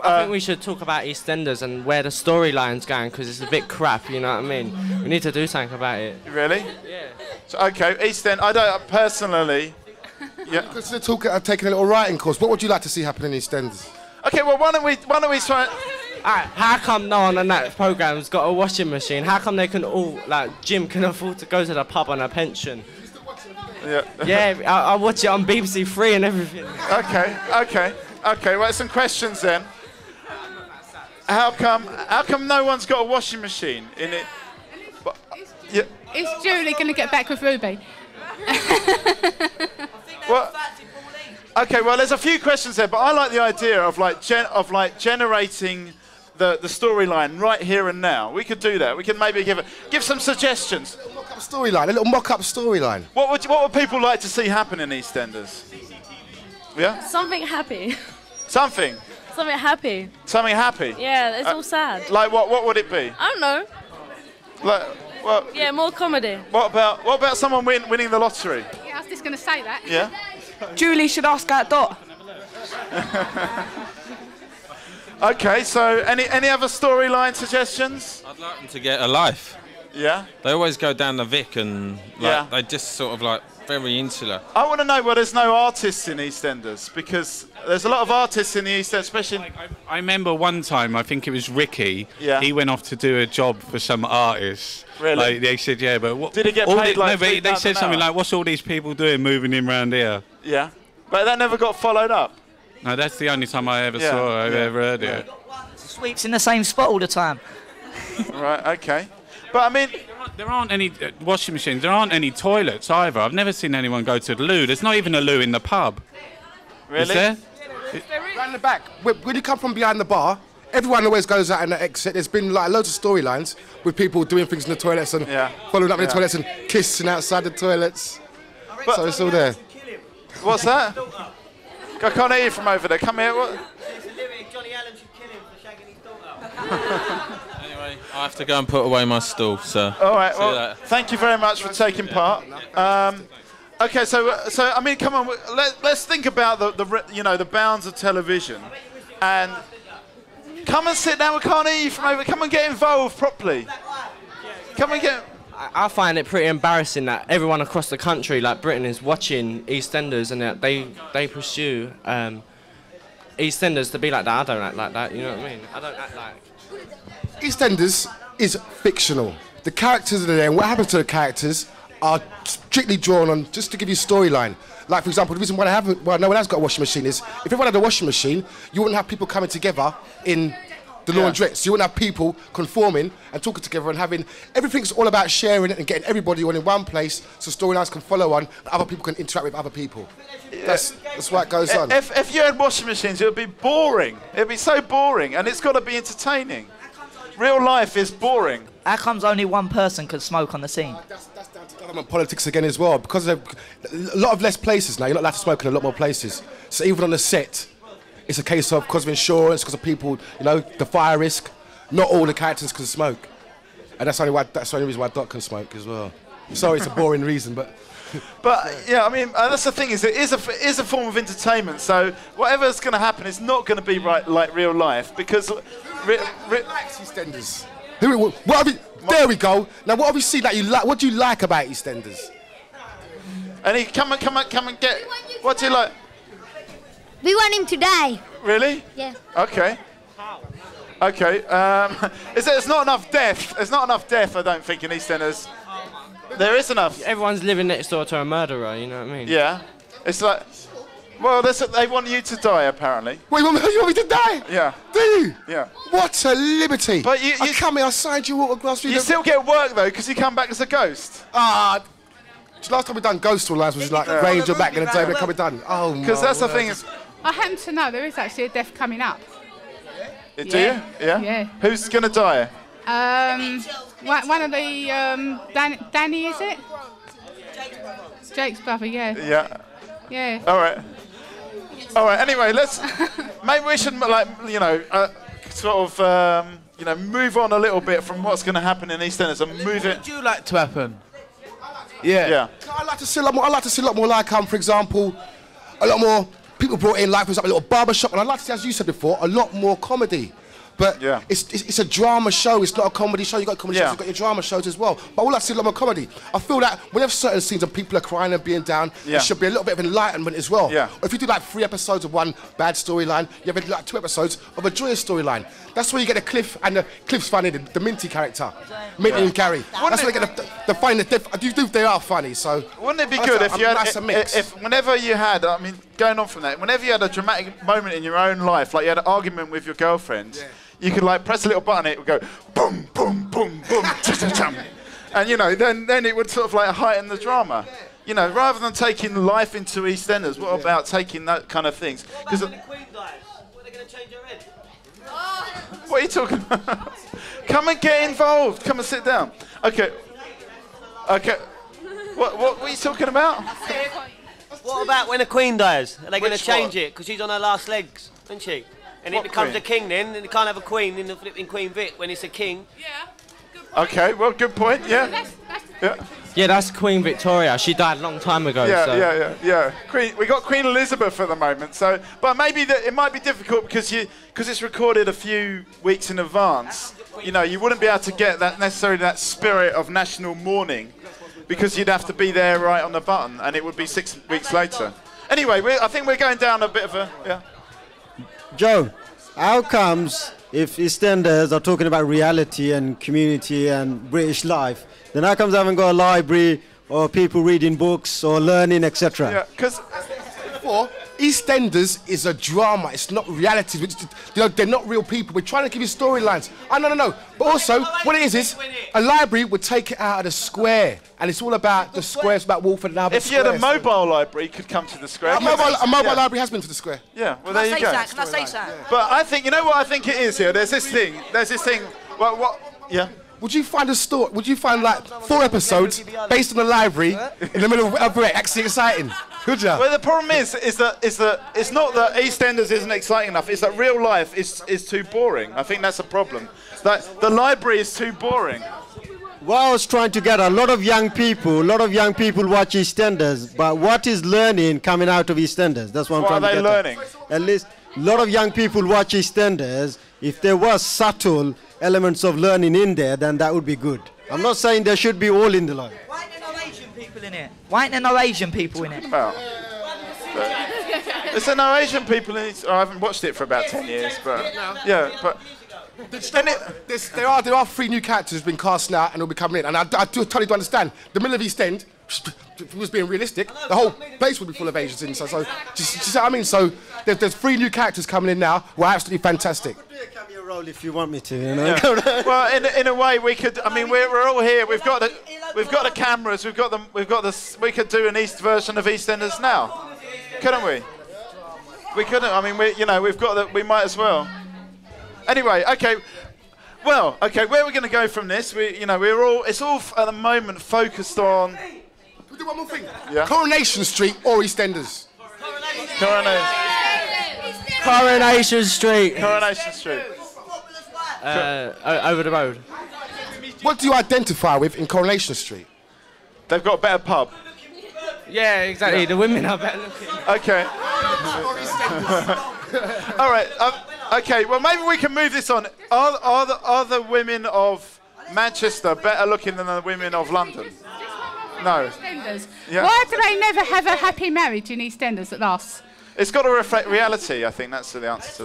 I think we should talk about EastEnders and where the storyline's going, because it's a bit crap, you know what I mean? We need to do something about it. Really? Yeah. So, okay, EastEnders, I don't personally... Yeah. Consider taking a little writing course. What would you like to see happen in EastEnders? Okay, well, why don't we try... Alright, how come no one on that programme's got a washing machine? How come they can all, like, Jim can afford to go to the pub on a pension? Yeah. Yeah, I watch it on BBC Three and everything. Okay, well, some questions then. How come no one's got a washing machine in it? Yeah. Is Julie going to get back with Ruby? Well, okay, well, there's a few questions there, but I like the idea of generating the storyline right here and now. We could do that. We could maybe give some suggestions. A little mock-up storyline. What would people like to see happen in EastEnders? Yeah. Something happy. Something. Something happy. Something happy. Yeah, it's all sad. Like what? What would it be? I don't know. Like, well. Yeah, more comedy. What about someone winning the lottery? Yeah, I was just going to say that. Yeah. Julie should ask that Dot. Okay, so any other storyline suggestions? I'd like them to get a life. Yeah. They always go down the Vic and they just sort of like very insular. I want to know why there's no artists in EastEnders, because there's a lot of artists in the EastEnders, especially. I remember one time, I think it was Ricky. Yeah. He went off to do a job for some artist. Really? Like, they said, yeah, but what? Did he get paid like? No, but they said something like, "What's all these people doing, moving in round here?" Yeah, but that never got followed up. No, that's the only time I ever saw it. I ever heard it. Sweeps in the same spot all the time. Right. Okay. But I mean, there aren't any washing machines. There aren't any toilets either. I've never seen anyone go to the loo. There's not even a loo in the pub. Really? Is there? Round the back. When you come from behind the bar, everyone always goes out in the exit. There's been like loads of storylines with people doing things in the toilets and following up in the toilets and kissing outside the toilets. So it's all there. What's that? I can't hear you from over there. Come here. What? Anyway, I have to go and put away my stool, so... All right, well, thank you very much for taking part. Okay, so I mean, come on, let's think about the bounds of television, and come and sit down. We can't hear you from over. Come and get involved properly. Come and get... I find it pretty embarrassing that everyone across the country, like Britain, is watching EastEnders and that they pursue EastEnders to be like that. I don't act like that, you know what I mean? I don't act like... EastEnders is fictional. The characters are there, and what happens to the characters are strictly drawn on just to give you a storyline. Like, for example, the reason why no one has got a washing machine is if everyone had a washing machine, you wouldn't have people coming together in the laundrettes. You wouldn't have people conforming and talking together and having... Everything's all about sharing it and getting everybody on in one place so storylines can follow on and other people can interact with other people. That's why it goes on. If you had washing machines, it would be boring. It would be so boring, and it's got to be entertaining. Real life is boring. How comes only one person can smoke on the scene? That's down to government politics again as well, because there's a lot of less places now. You're not allowed to smoke in a lot more places. So even on the set, it's a case of because of insurance, because of people, the fire risk. Not all the characters can smoke, and that's the only reason why Doc can smoke as well. Sorry, it's a boring reason, but. But yeah, I mean, that's the thing, is it is a form of entertainment. So whatever's going to happen is not going to be like real life, because. EastEnders. There we go. Now, what have you seen that you like? What do you like about EastEnders? And come and get. What do you like? We want him to die. Really? Yeah. Okay. Okay. There's not enough death. There's not enough death, I don't think, in EastEnders. There is enough. Everyone's living next door to a murderer, you know what I mean? Yeah. It's like... Well, they want you to die, apparently. Wait, you want me to die? Yeah. Do you? Yeah. What a liberty. But I come here, I signed you autographs. You still get work, though, because you come back as a ghost. Last time we done ghost storylines was like Ranger back in the day, but can be done. Oh, because that's the thing is... I happen to know there is actually a death coming up. Do you? Yeah? Yeah. Who's going to die? One of the... Danny, is it? Jake's brother, yeah. Yeah. Yeah. All right. All right. Anyway, maybe we should sort of move on a little bit from what's going to happen in EastEnders and move it. What would you like to happen? Yeah. Yeah. I'd like to see a lot more. For example, a lot more people brought in, like, for example, a little barber shop, and I'd like to see, as you said before, a lot more comedy. But it's a drama show. It's not a comedy show. You've got comedy shows, you've got your drama shows as well. But all I see a lot more comedy. I feel that when you have certain scenes and people are crying and being down, there should be a little bit of enlightenment as well. Or if you do like 3 episodes of one bad storyline, you have like 2 episodes of a joyous storyline. That's where you get the Cliff, and the Cliff's funny, the Minty character, Minty and Gary. That's where you get the funny. They are funny. So wouldn't it be good if you had if whenever you had, I mean, going on from that, whenever you had a dramatic moment in your own life, like you had an argument with your girlfriend. You could like press a little button, it would go boom, boom, boom, boom, and you know, then it would sort of like heighten the drama. You know, rather than taking life into EastEnders, what about taking that kind of things? Because what are you talking about? Come and get involved. Come and sit down. Okay. Okay. What are you talking about? What about when a queen dies? Are they going to change it because she's on her last legs, isn't she? And it becomes a king then, and you can't have a queen in the flipping Queen Vic when it's a king. Yeah. Okay, well, good point, Yeah, that's Queen Victoria. She died a long time ago. Yeah. We got Queen Elizabeth at the moment, so but maybe it might be difficult because it's recorded a few weeks in advance. You know, you wouldn't be able to get necessarily that spirit of national mourning because you'd have to be there right on the button, and it would be 6 weeks later. Anyway, I think we're going down a bit of a Joe, how comes if EastEnders are talking about reality and community and British life, then how comes I haven't got a library or people reading books or learning, etc.? Yeah, because EastEnders is a drama. It's not reality. You know, they're not real people. We're trying to give you storylines. No. But also, what it is a library would take it out of the square, and it's all about the square. It's about Walford and Albert Square. If you had a mobile library, you could come to the square. A mobile library has been to the square. Yeah. Well, there you go. Can I say something? But I think, you know what I think it is here? There's this thing. Well, what? Yeah. Would you find a story? Would you find like 4 episodes based on the library in the middle of a break? Actually exciting. Good job. Well, the problem is that it's not that EastEnders isn't exciting enough. It's that real life is too boring. I think that's a problem. That the library is too boring. Well, I was trying to get a lot of young people watch EastEnders, but what is learning coming out of EastEnders? That's what I'm trying to get. What are they learning? At least a lot of young people watch EastEnders. If there was subtle elements of learning in there, then that would be good. I'm not saying there should be all in the life. Why are there no Asian people in it? Why aren't there no Asian people in it? There's no Asian people in it. I haven't watched it for about 10 years, but there are 3 new characters been cast now and will be coming in, and I do totally understand. The middle of East End, if it was being realistic, the whole place would be full of Asians in. So do you see what I mean? So there's 3 new characters coming in now who are absolutely fantastic. Role if you want me to, you know. Well, in a way, we could. I mean, we're all here. We've got the cameras. We could do an East version of EastEnders now, couldn't we? We couldn't. I mean, we've got that. We might as well. Anyway, okay. Well, okay. Where are we going to go from this? It's all at the moment focused on. We'll do one more thing. Yeah. Coronation Street or EastEnders. Coronation Street. Coronation Street. Over the road. What do you identify with in Coronation Street? They've got a better pub. Yeah, exactly. Yeah. The women are better looking. Okay. All right. Okay. Well, maybe we can move this on. Are the women of Manchester better looking than the women of London? No. EastEnders. Yeah. Why do they never have a happy marriage in EastEnders that lasts? It's got to reflect reality. I think that's the answer to that.